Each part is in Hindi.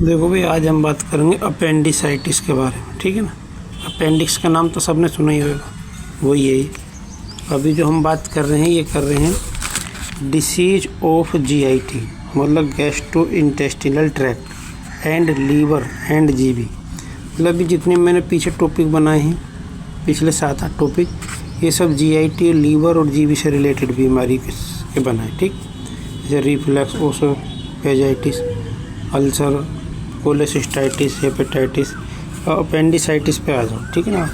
देखो भाई, आज हम बात करेंगे अपेंडिसाइटिस के बारे में, ठीक है ना। अपेंडिक्स का नाम तो सबने सुना ही होगा, वही यही। अभी जो हम बात कर रहे हैं ये कर रहे हैं डिसीज ऑफ GIT, मतलब gastrointestinal tract and liver and GB। मतलब भी जितने मैंने पीछे टॉपिक बनाए हैं, पिछले 7-8 टॉपिक, ये सब GIT, लीवर और GB से रिलेटेड बीमारी के बनाए, ठीक। जैसे रिफ्लक्स, ओसोफेजाइटिस, अल्सर, कोलेसिस्टाइटिस, हेपेटाइटिस और अपेंडिसाइटिस पे आ जाओ, ठीक है ना।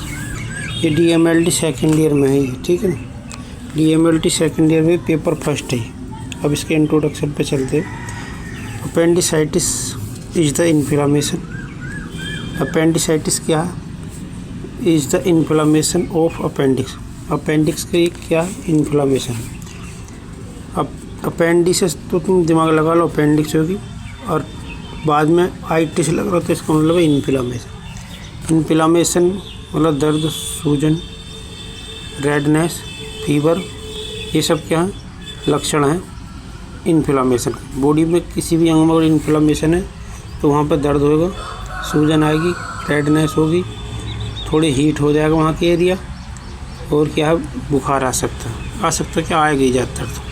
ये DMLT सेकेंड ईयर में है ये, ठीक है ना। DMLT सेकेंड ईयर में पेपर फर्स्ट है। अब इसके इंट्रोडक्शन पे चलते। Appendicitis is the inflammation. Appendicitis क्या है? Is the inflammation of appendix. Appendix का एक क्या इन्फ्लामेशन। अब अपेंडिक्स तो तुम दिमाग लगा लो, अपेंडिक्स होगी, और बाद में आइटिस लग रहा तो इसका मतलब है इन्फ्लामेशन। इन्फ्लामेशन मतलब दर्द, सूजन, रेडनेस, फीवर, ये सब क्या है? लक्षण हैं इन्फ्लामेशन। बॉडी में किसी भी अंग में अगर इन्फ्लामेशन है तो वहाँ पर दर्द होगा, सूजन आएगी, रेडनेस होगी, थोड़ी हीट हो जाएगा वहाँ के एरिया, और क्या है, बुखार आ सकता क्या आएगा ही ज़्यादातर।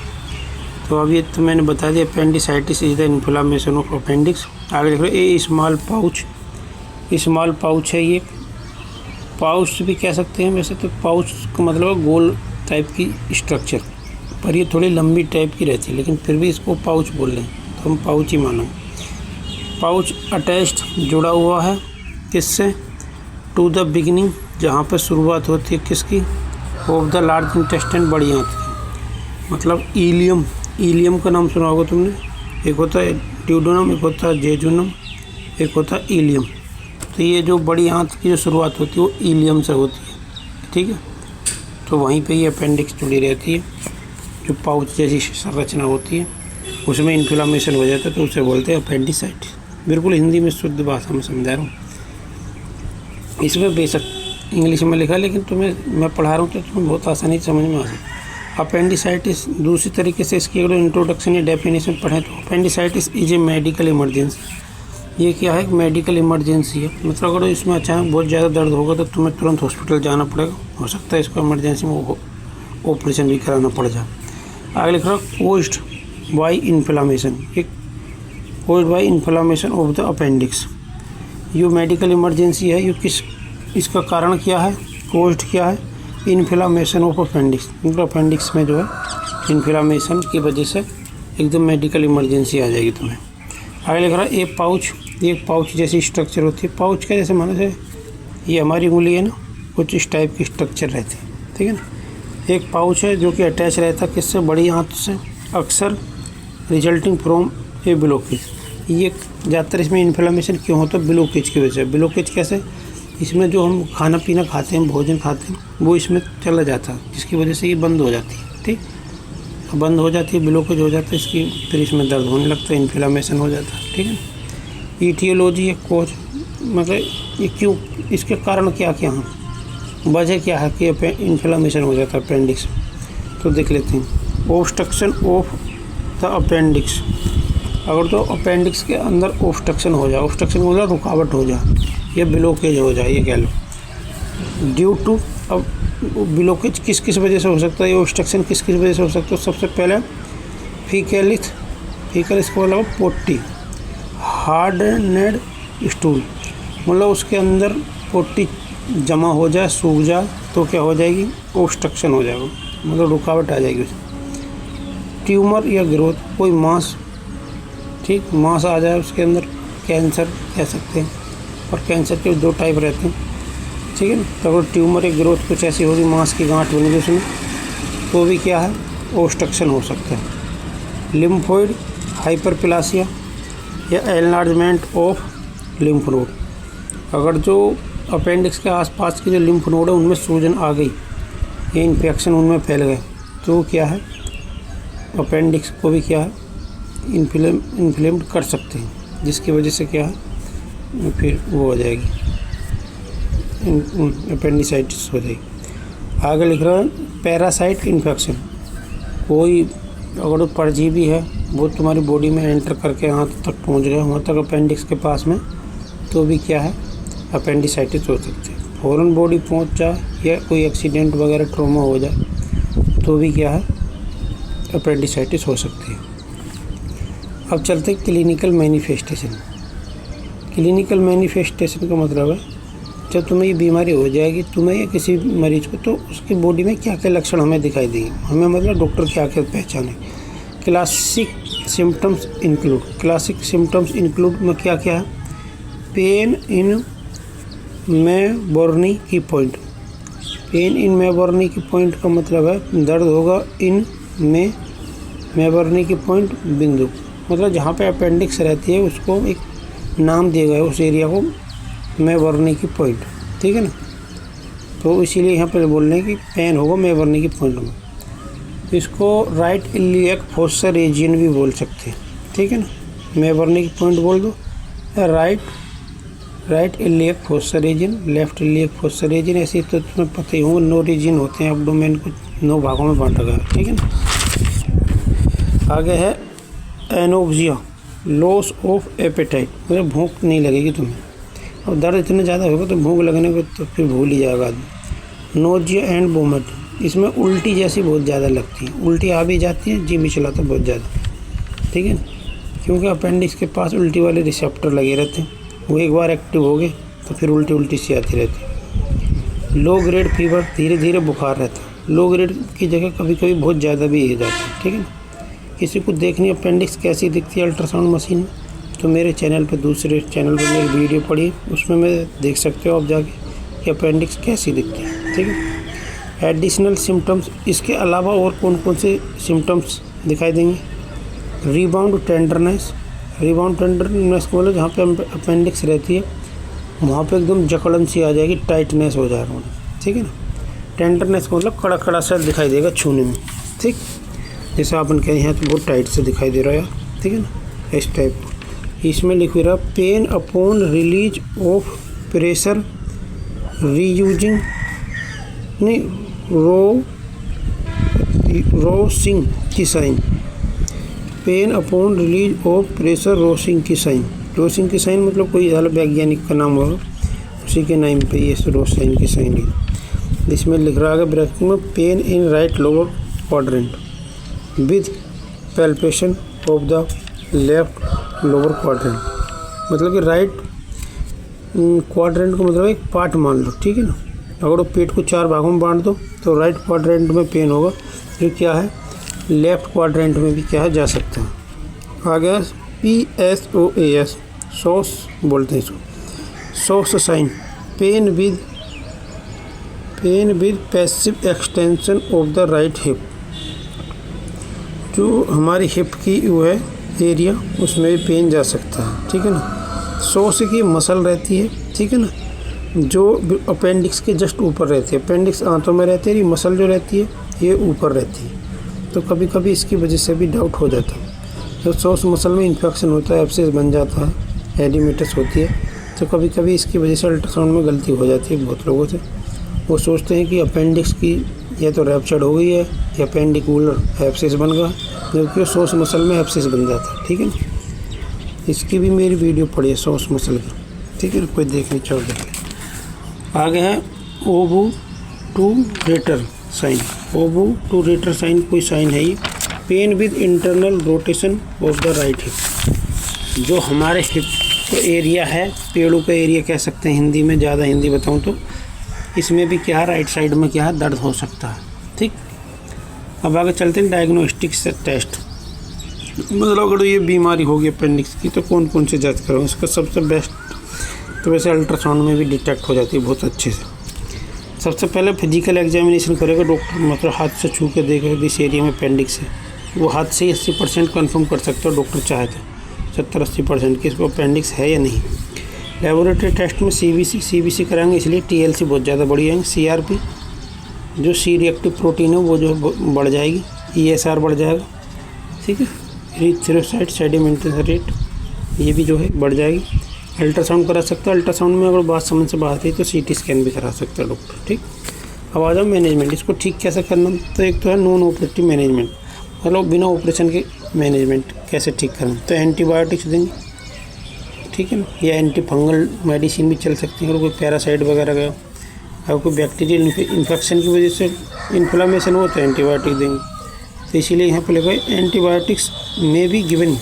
तो अब ये तो मैंने बता दिया, appendicitis is the inflammation of appendix. आगे देख रहे हो, ए स्मॉल पाउच। स्मॉल पाउच है ये, पाउच भी कह सकते हैं वैसे तो। पाउच का मतलब गोल टाइप की स्ट्रक्चर, पर ये थोड़ी लंबी टाइप की रहती है, लेकिन फिर भी इसको पाउच बोल रहे हैं तो हम पाउच ही मानो। पाउच अटैच्ड, जुड़ा हुआ है किससे? टू द बिगिनिंग, जहाँ पर शुरुआत होती है किसकी? ऑफ द लार्ज इंटेस्टाइन, बड़ी आंत की। मतलब इलियम, इलियम का नाम सुना होगा तुमने। एक होता है ड्यूडेनम, एक होता है जेजुनम, एक होता है इलियम। तो ये जो बड़ी आंत की जो शुरुआत होती है वो इलियम से होती है, ठीक है। तो वहीं पे ये अपेंडिक्स जुड़ी रहती है, जो पाउच जैसी संरचना होती है, उसमें इन्फ्लामेशन हो जाता है तो उसे बोलते हैं अपेंडिसाइटिस। बिल्कुल हिंदी में शुद्ध भाषा में समझा रहा हूँ। इसमें बेशक इंग्लिश में लिखा, लेकिन मैं पढ़ा रहा हूँ तो तुम्हें बहुत आसानी से समझ में आ सकता। अपेंडिसाइटिस दूसरी तरीके से इसकी अगर इंट्रोडक्शन या डेफिनेशन पढ़ें तो appendicitis is a medical emergency. ये क्या है? मेडिकल इमरजेंसी है। मतलब अगर इसमें अचानक बहुत ज़्यादा दर्द होगा तो तुम्हें तुरंत हॉस्पिटल जाना पड़ेगा। हो सकता है इसको इमरजेंसी में ऑपरेशन भी कराना पड़ जाए। आगे लिख रहा है कोज्ड बाय इन्फ्लामेशन। एक caused by inflammation of the appendix. ये मेडिकल इमरजेंसी है। ये इसका कारण क्या है? कोज्ड क्या है? Inflammation of appendix. मतलब अपेंडिक्स में जो है इन्फ्लामेशन की वजह से एकदम मेडिकल इमरजेंसी आ जाएगी तुम्हें। आगे लिख रहा है एक पाउच। एक पाउच जैसी स्ट्रक्चर होती है। पाउच का जैसे माना से ये हमारी उंगली है ना, कुछ इस टाइप की स्ट्रक्चर रहती है, ठीक है ना। एक पाउच है जो कि अटैच रहता है किससे? बड़ी आंत से, अक्सर रिजल्टिंग फ्रॉम ए ब्लॉकेज। ये ज़्यादातर इसमें इन्फ्लामेशन क्यों होता है? ब्लॉकेज की वजह से। ब्लॉकेज कैसे? इसमें जो हम खाना पीना खाते हैं, भोजन खाते हैं, वो इसमें चला जाता है, जिसकी वजह से ये बंद हो जाती है, ठीक। बंद हो जाती है, ब्लॉकेज हो जाता है इसकी, फिर इसमें दर्द होने लगता है, इन्फ्लामेशन हो जाता है, ठीक है। ईटियोलॉजी है कोज, मतलब ये क्यों, इसके कारण क्या क्या हैं, वजह क्या है कि इन्फ्लामेशन हो जाता है अपेंडिक्स। तो देख लेते हैं। Obstruction of the appendix. अगर तो अपेंडिक्स के अंदर ऑब्स्ट्रक्शन हो जाए, ऑब्स्ट्रक्शन हो जाए रुकावट हो जाए, ये ब्लॉकेज हो जाए, ये कह लो। ड्यू टू, अब ब्लॉकेज किस किस वजह से हो सकता है, ये ऑब्स्ट्रक्शन किस किस वजह से हो सकता है? सबसे पहले फीकलिस, फीकलिस को मतलब पोटी, हार्डनेड स्टूल, मतलब उसके अंदर पोटी जमा हो जाए, सूख जाए तो क्या हो जाएगी? ऑब्स्ट्रक्शन हो जाएगा, मतलब रुकावट आ जाएगी उसमें। ट्यूमर या ग्रोथ, कोई मांस, ठीक, मांस आ जाए उसके अंदर, कैंसर कह सकते हैं, और कैंसर के 2 टाइप रहते हैं, ठीक है ना। तो अगर ट्यूमर या ग्रोथ कुछ ऐसी होगी, मांस की गांठ बन गई उसमें, तो भी क्या है? ऑब्स्ट्रक्शन हो सकता है। लिम्फोइड हाइपरप्लासिया या एनलार्जमेंट ऑफ लिम्फ नोड। अगर जो अपेंडिक्स के आसपास की जो लिम्फ नोड है उनमें सूजन आ गई, ये इन्फेक्शन उनमें फैल गए, तो क्या है? अपेंडिक्स को भी क्या है? इन्फ्लेम्ड कर सकते हैं, जिसकी वजह से क्या है? फिर वो हो जाएगी, अपेंडिसाइटिस हो जाएगी। आगे लिख रहा है पैरासाइट इन्फेक्शन। कोई अगर परजीवी है वो तुम्हारी बॉडी में एंटर करके यहाँ तक पहुँच गया, वहाँ तक अपेंडिक्स के पास में, तो भी क्या है, अपेंडिसाइटिस हो सकती है। फ़ौरन बॉडी पहुँच जाए या कोई एक्सीडेंट वगैरह ट्रॉमा हो जाए तो भी क्या है, अपेंडिसाइटिस हो सकती है। अब चलते हैं क्लिनिकल मैनिफेस्टेशन। क्लिनिकल मैनिफेस्टेशन का मतलब है जब तुम्हें ये बीमारी हो जाएगी, तुम्हें या किसी मरीज को, तो उसकी बॉडी में क्या क्या लक्षण हमें दिखाई देंगे, हमें मतलब डॉक्टर क्या क्या पहचाने। क्लासिक सिम्टम्स इंक्लूड में क्या क्या है, पेन इन मेबोर्नी की पॉइंट। पेन इन मेबोर्नी की पॉइंट का मतलब है दर्द होगा इन मेबोर्नी की पॉइंट, बिंदु, मतलब जहाँ पे अपेंडिक्स रहती है उसको एक नाम दिया गया है, उस एरिया को मेबोर्नी की पॉइंट, ठीक है ना। तो इसीलिए यहाँ पर बोल रहे हैं कि पेन होगा मेबोर्नी की पॉइंट में। इसको राइट इलियक फोसा रीजन भी बोल सकते हैं, ठीक है ना। मेबोर्नी की पॉइंट बोल दो, right iliac fossa region, left iliac fossa region, ऐसे तो तुम्हें पता ही होगा 9 रीजन होते हैं, एब्डोमेन को 9 भागों में बांटा गया है, ठीक है ना। आगे है एनोक्सिया, लॉस ऑफ एपेटाइट, मतलब भूख नहीं लगेगी तुम्हें, और दर्द इतना ज़्यादा होगा तो भूख लगने को तो फिर भूल ही जाएगा आदमी। नोजिया एंड वोमिट, इसमें उल्टी जैसी बहुत ज़्यादा लगती है, उल्टी आ भी जाती है, जी भी चलाता बहुत ज़्यादा, ठीक है, क्योंकि अपेंडिक्स के पास उल्टी वाले रिसेप्टर लगे रहते हैं, वो एक बार एक्टिव हो गए तो फिर उल्टी सी आती रहती है। लो ग्रेड फीवर, धीरे धीरे बुखार रहता है, लो ग्रेड की जगह कभी कभी बहुत ज़्यादा भी हो जाता है, ठीक है ना। किसी को देखनी अपेंडिक्स कैसी दिखती है अल्ट्रासाउंड मशीन में, तो मेरे चैनल पर, दूसरे चैनल पर मेरी वीडियो पड़ी, उसमें मैं देख सकते हो आप जाके कि अपेंडिक्स कैसी दिखती है, ठीक है। एडिशनल सिम्टम्स, इसके अलावा और कौन कौन से सिम्टम्स दिखाई देंगे, रिबाउंड टेंडरनेस को बोले जहाँ पे अपेंडिक्स रहती है वहाँ पे एकदम जकड़न सी आ जाएगी, टाइटनेस हो जाएगा, ठीक है ना। टेंडरनेस को मतलब कड़ा कड़ा सा दिखाई देगा छूने में, ठीक, जैसा अपन कहें यहाँ तो बहुत टाइट से दिखाई दे रहा है, ठीक है ना, इस टाइप। इसमें लिख रहा pen upon release of pressure reusing नहीं रोसिंग की sign, pen upon release of pressure rousing की साइन। रोसिंग की साइन मतलब कोई अलग वैज्ञानिक का नाम होगा, उसी के नाम पे ये रोसिंग की साइन है। इसमें लिख रहा है ब्रैकेट में pain in right lower quadrant with palpation of the left lower quadrant, मतलब कि राइट क्वाड्रेंट को मतलब एक पार्ट मान लो, ठीक है ना। अगर वो पेट को 4 भागों में बांट दो तो राइट क्वाड्रेंट में पेन होगा, जो क्या है लेफ्ट क्वाड्रेंट में भी क्या है जा सकता है। आ गया PSOAS, सॉस बोलते हैं इसको, psoas sign, pain with passive extension of the right hip, जो हमारी हिप की वो है एरिया उसमें भी पेन जा सकता है, ठीक है ना। सॉस की मसल रहती है, ठीक है ना, जो अपेंडिक्स के जस्ट ऊपर रहती है, अपेंडिक्स आंतों में रहती है, ये मसल जो रहती है ये ऊपर रहती है, तो कभी कभी इसकी वजह से भी डाउट हो जाता है। जब सॉस मसल में इन्फेक्शन होता है, एब्सेस बन जाता है, एडिमेटस होती है, तो कभी कभी इसकी वजह से अल्ट्रासाउंड में गलती हो जाती है बहुत लोगों से। वो सोचते हैं कि अपेंडिक्स की या तो रैप्चर हो गई है या अपेंडिकुलर एब्सेस बन गया, जबकि सॉस मसल में एब्सेस बन जाता है, ठीक है ना। इसकी भी मेरी वीडियो पड़ी है सॉस मसल की, ठीक है ना, कोई देखनी चाहो देखिए। आगे है ओबटूरेटर साइन। ओबटूरेटर साइन कोई साइन है ये, pain with internal rotation of the right hip, जो हमारे हिप का एरिया है, पेड़ों का एरिया कह सकते हैं हिंदी में, ज़्यादा हिंदी बताऊँ तो, इसमें भी क्या है राइट साइड में क्या है दर्द हो सकता है, ठीक। अब आगे चलते हैं डायग्नोस्टिक टेस्ट, मतलब अगर ये बीमारी होगी अपेंडिक्स की तो कौन कौन से जांच करो। इसका सबसे बेस्ट तो वैसे अल्ट्रासाउंड में भी डिटेक्ट हो जाती है बहुत अच्छे से। सबसे पहले फिजिकल एग्जामिनेशन करेगा डॉक्टर, मतलब हाथ से छू के देखेगा इस एरिया में अपेंडिक्स है, वो हाथ से 80% कन्फर्म कर सकते हो डॉक्टर चाहे तो 70-80% कि इसको अपेंडिक्स है या नहीं। लेबोरेटरी टेस्ट में CBC कराएंगे, इसलिए TLC बहुत ज़्यादा बढ़ी जाएंगे, CRP जो सी रिएक्टिव प्रोटीन है वो जो बढ़ जाएगी, ESR बढ़ जाएगा, ठीक है, एरिथ्रोसाइट सेडिमेंटेशन रेट ये भी जो है बढ़ जाएगी। अल्ट्रासाउंड करा सकता है, अल्ट्रासाउंड में अगर बात समझ से बात है तो CT स्कैन भी करा सकता है डॉक्टर, ठीक। अब आ जाओ मैनेजमेंट, इसको ठीक कैसे करना, तो एक तो है नॉन ऑपरेटिव मैनेजमेंट, मतलब बिना ऑपरेशन के मैनेजमेंट कैसे ठीक करें, तो एंटीबायोटिक्स देंगे, ठीक है ना, या एंटी फंगल मेडिसिन भी चल सकती है। अगर कोई पैरासाइट वगैरह का, अगर कोई बैक्टीरियल इन्फेक्शन की वजह से इन्फ्लामेशन हो तो एंटीबायोटिक देंगे। तो इसीलिए यहाँ पर लिखा है एंटीबायोटिक्स में भी गिवन,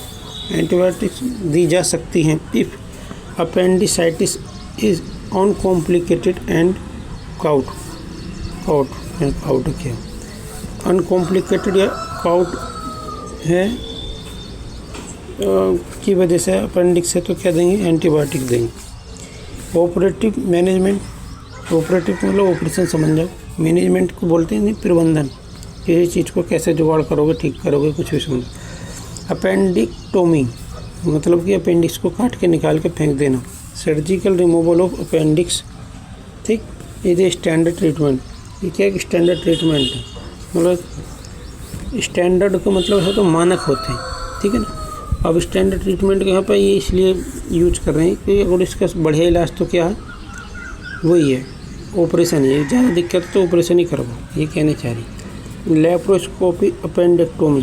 एंटीबायोटिक्स दी जा सकती हैं if appendicitis is uncomplicated and cout क्या अनकॉम्प्लिकेटेड या काउट है की वजह से अपेंडिक्स है, तो क्या देंगे, एंटीबायोटिक देंगे। ऑपरेटिव मैनेजमेंट, ऑपरेटिव मतलब ऑपरेशन समझ जाओ, मैनेजमेंट को बोलते हैं नहीं, प्रबंधन, किसी चीज़ को कैसे जुगाड़ करोगे, ठीक करोगे, कुछ भी समझो। अपेंडिक्टोमी मतलब कि अपेंडिक्स को काट के निकाल के फेंक देना। सर्जिकल रिमूवल ऑफ अपेंडिक्स, ठीक, ये स्टैंडर्ड ट्रीटमेंट, ये क्या एक स्टैंडर्ड ट्रीटमेंट है, मतलब स्टैंडर्ड का मतलब है तो मानक होते हैं, ठीक है ना। अब स्टैंडर्ड ट्रीटमेंट के यहाँ पर ये इसलिए यूज कर रहे हैं कि अगर इसका बढ़िया इलाज तो क्या है, वही है ऑपरेशन ही है, ज़्यादा दिक्कत तो ऑपरेशन ही करवाओ, ये कहने चाह रही। लेप्रोस्कोपी अपेंडेक्टोमी,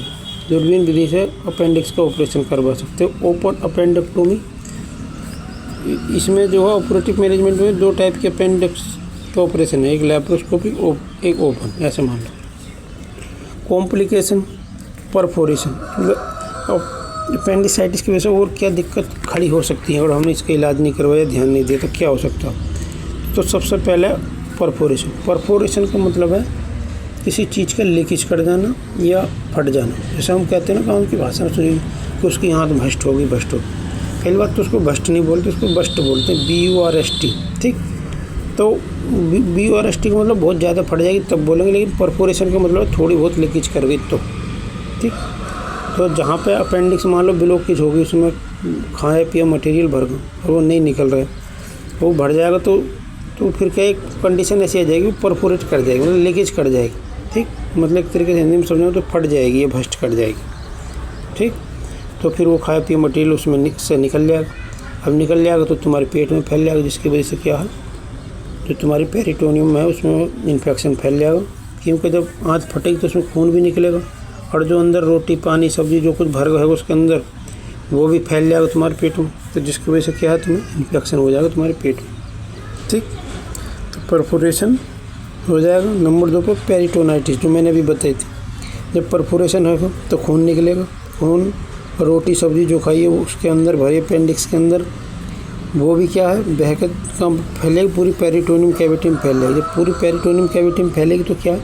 दूरबीन विधि से अपेंडिक्स का ऑपरेशन करवा सकते हो। ओपन अपेंडेक्टोमी, इसमें जो है ऑपरेटिव मैनेजमेंट में दो टाइप के अपेंडिक्स का ऑपरेशन है, एक लेप्रोस्कोपी, एक ओपन, ऐसे मान लो। कॉम्प्लिकेशन परफोरेशन, मतलब अपेंडिसाइटिस की वजह से और क्या दिक्कत खड़ी हो सकती है अगर हमने इसका इलाज नहीं करवाया, ध्यान नहीं दिया, तो क्या हो सकता है। तो सबसे पहले परफोरेशन, परफोरेशन का मतलब है किसी चीज़ का लीकेज कर जाना या फट जाना। जैसे हम कहते हैं ना गाँव की भाषा में सुनी कि उसकी हाथ भस्ट होगी, भस्ट होगी, पहली बात तो उसको भस्ट नहीं बोलते, उसको बस्ट बोलते हैं, BURST, ठीक। तो BURST का मतलब बहुत ज़्यादा फट जाएगी तब बोलेंगे, लेकिन परफोरेशन का मतलब थोड़ी बहुत लीकेज कर गई तो, ठीक। तो जहाँ पे अपेंडिक्स मान लो ब्लॉकेज होगी, उसमें खाया पिया मटेरियल भर गया और वो नहीं निकल रहा है, वो भर जाएगा तो फिर क्या एक कंडीशन ऐसी आ जाएगी, वो परफोरेट कर जाएगी, मतलब लीकेज कर जाएगी, ठीक। मतलब एक तरीके से हिंदी में समझो तो फट जाएगी, ये भस्ट कर जाएगी, ठीक। तो फिर वो खाया पिया मटेरियल उसमें से निकल जाएगा। अब निकल जाएगा तो तुम्हारे पेट में फैल जाएगा, जिसकी वजह से क्या है, जो तुम्हारी पेरिटोनियम है उसमें इन्फेक्शन फैल जाएगा, क्योंकि जब आँत फटेगी तो उसमें खून भी निकलेगा, और जो अंदर रोटी पानी सब्जी जो कुछ भर गया है उसके अंदर वो भी फैल जाएगा तुम्हारे पेट में, तो जिसकी वजह से क्या है, तुम्हें इन्फेक्शन हो जाएगा तुम्हारे पेट में, ठीक। तो परफोरेशन हो जाएगा। नंबर 2 पर पेरिटोनाइटिस, जो मैंने अभी बताई थी, जब परफोरेशन होगा तो खून निकलेगा, खून रोटी सब्जी जो खाइए उसके अंदर भरे अपेंडिक्स के अंदर, वो भी क्या है, बहकर कम फैलेगी, पूरी पेरिटोनियम कैविटी में फैल जाएगी। जब पूरी पेरिटोनियम कैविटी में फैलेगी तो क्या,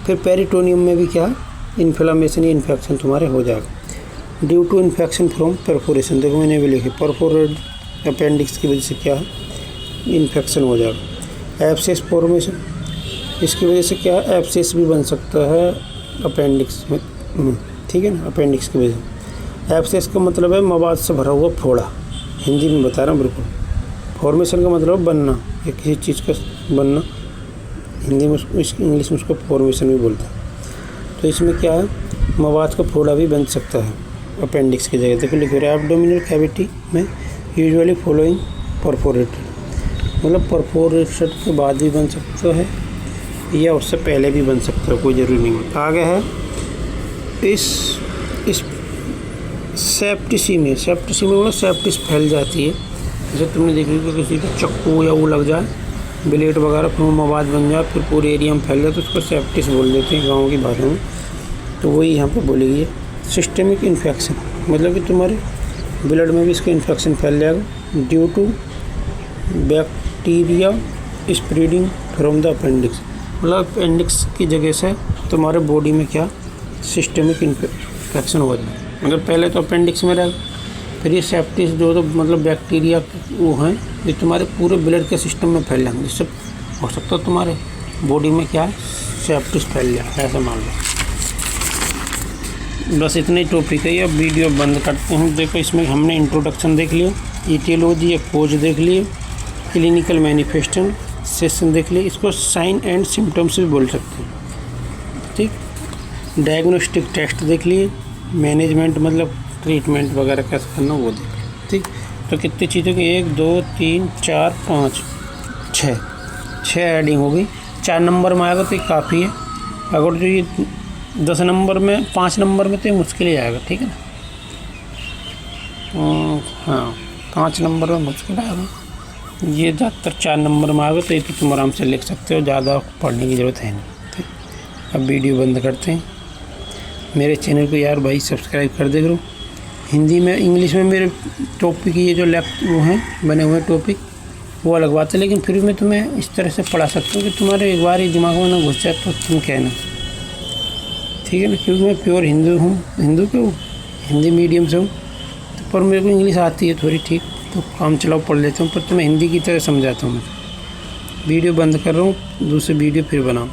फिर पेरिटोनियम में भी क्या, इन्फ्लामेशन या इन्फेक्शन तुम्हारे हो जाएगा। Due to infection from perforation, देखो मैंने भी लिखी, परफोरेट अपेंडिक्स की वजह से क्या है, इन्फेक्शन हो जाएगा। एब्सेस फॉर्मेशन, इसकी वजह से क्या, एब्सेस भी बन सकता है अपेंडिक्स में, ठीक है ना, अपेंडिक्स की वजह से। एब्सेस का मतलब है मवाद से भरा हुआ फोड़ा, हिंदी में बता रहा हूँ बिल्कुल। फॉर्मेशन का मतलब बनना, या किसी चीज़ का बनना, हिंदी में इंग्लिश में उसको फॉर्मेशन भी बोलते हैं। तो इसमें क्या है, मवाद का फोड़ा भी बन सकता है अपेंडिक्स की जगह। देखो लिखो, एब्डोमिनल कैविटी में यूजुअली फॉलोइंग परफोरेटेड, मतलब परफोरेशन के बाद भी बन सकता है या उससे पहले भी बन सकता है, कोई ज़रूरी नहीं होता। आगे है इस सेप्टिसीमिया, सेप्टिसीमिया मतलब सेप्टिस फैल जाती है, जैसे तुमने देखी कि किसी को चक्कू या वो लग जाए, ब्लेड वगैरह, फिर मवाद बन जाए, फिर पूरे एरिया में फैल जाए, तो उसको सेप्टिस बोल देते हैं गाँव की भाषा में। तो वही यहाँ पे बोली गई है। सिस्टेमिक इन्फेक्शन मतलब कि तुम्हारे ब्लड में भी इसका इन्फेक्शन फैल जाएगा, due to bacteria spreading from the appendix, मतलब अपेंडिक्स की जगह से तुम्हारे बॉडी में क्या, सिस्टेमिक इन्फेक्शन हो जाए। अगर पहले तो अपेंडिक्स में रहेगा, फिर ये सेप्टिस जो तो मतलब बैक्टीरिया वो हैं, ये तुम्हारे पूरे ब्लड के सिस्टम में फैल जाएंगे, जिससे हो सकता है तुम्हारे बॉडी में क्या है, सेप्टिस फैल जाए, ऐसा मान लो। बस इतना ही टॉपिक है, अब वीडियो बंद करते हैं। देखो इसमें हमने इंट्रोडक्शन देख लिया, ईटियोलॉजी, एक कोज देख लिए, क्लिनिकल मैनिफेस्टेशन देख लिए, इसको साइन एंड सिम्टम्स भी बोल सकते हैं, ठीक। डायग्नोस्टिक टेस्ट देख लिए, मैनेजमेंट मतलब ट्रीटमेंट वगैरह कैसे करना वो देख, ठीक। तो कितनी चीज़ों की 1 2 3 4 5 6 एडिंग होगी, 4 नंबर में आएगा तो ये काफ़ी है। अगर जो ये 10 नंबर में 5 नंबर में तो ये मुश्किल ही आएगा, ठीक है ना। हाँ 5 नंबर में मुश्किल आएगा, ये ज़्यादातर 4 नंबर में आएगा, तो ये तो तुम आराम से लिख सकते हो, ज़्यादा पढ़ने की ज़रूरत है नहीं। ठीक, अब वीडियो बंद करते हैं। मेरे चैनल को यार भाई सब्सक्राइब कर दे करो। हिंदी में इंग्लिश में मेरे टॉपिक ये जो वो हैं बने हुए टॉपिक वो अलग बात है, लेकिन फिर मैं तुम्हें इस तरह से पढ़ा सकता हूँ कि तुम्हारे एक बार ही दिमाग में ना घुस जाए तो तुम कहना, ठीक है ना। क्योंकि मैं प्योर हिंदू हूँ, हिंदू क्यों, हिंदी मीडियम से हूँ, तो पर मेरे को इंग्लिश आती है थोड़ी ठीक, तो काम चलाओ पढ़ लेता हूँ, पर तुम्हें हिंदी की तरह समझाता हूँ मैं। वीडियो बंद कर रहा हूँ, दूसरी वीडियो फिर बनाऊँ।